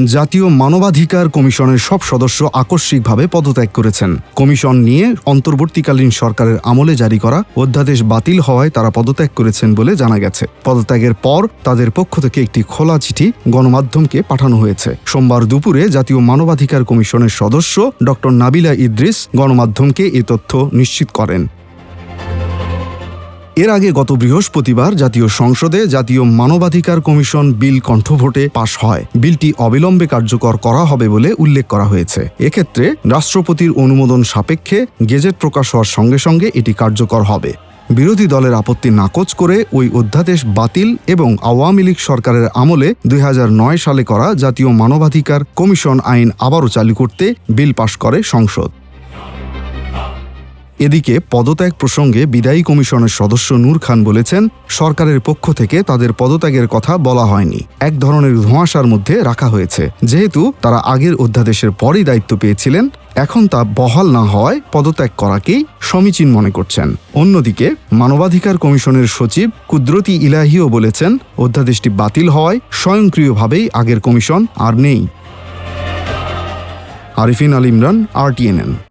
জাতীয় মানবাধিকার কমিশনের সব সদস্য আকস্মিকভাবে পদত্যাগ করেছেন। কমিশন নিয়ে অন্তর্বর্তীকালীন সরকারের আমলে জারি করা অধ্যাদেশ বাতিল হওয়ায় তারা পদত্যাগ করেছেন বলে জানা গেছে। পদত্যাগের পর তাদের পক্ষ থেকে একটি খোলা চিঠি গণমাধ্যমকে পাঠানো হয়েছে। সোমবার দুপুরে জাতীয় মানবাধিকার কমিশনের সদস্য ড. নাবিলা ইদ্রিস গণমাধ্যমকে এ তথ্য নিশ্চিত করেন। এর আগে গত বৃহস্পতিবার জাতীয় সংসদে জাতীয় মানবাধিকার কমিশন বিল কণ্ঠভোটে পাশ হয়। বিলটি অবিলম্বে কার্যকর করা হবে বলে উল্লেখ করা হয়েছে। এক্ষেত্রে রাষ্ট্রপতির অনুমোদন সাপেক্ষে গেজেট প্রকাশ হওয়ার সঙ্গে সঙ্গে এটি কার্যকর হবে। বিরোধী দলের আপত্তি নাকচ করে ওই অধ্যাদেশ বাতিল এবং আওয়ামী লীগ সরকারের আমলে ২০০৯ সালে করা জাতীয় মানবাধিকার কমিশন আইন আবারও চালু করতে বিল পাশ করে সংসদ। এদিকে পদত্যাগ প্রসঙ্গে বিদায়ী কমিশনের সদস্য নূর খান বলেছেন, সরকারের পক্ষ থেকে তাদের পদত্যাগের কথা বলা হয়নি, এক ধরনের ধোঁয়াশার মধ্যে রাখা হয়েছে। যেহেতু তারা আগের অধ্যাদেশের পরই দায়িত্ব পেয়েছিলেন, এখন তা বহাল না হওয়ায় পদত্যাগ করাকেই সমীচীন মনে করছেন। অন্যদিকে মানবাধিকার কমিশনের সচিব কুদরতি ইলাহিও বলেছেন, অধ্যাদেশটি বাতিল হওয়ায় স্বয়ংক্রিয়ভাবেই আগের কমিশন আর নেই। আরিফিন আল ইমরান, RTNN।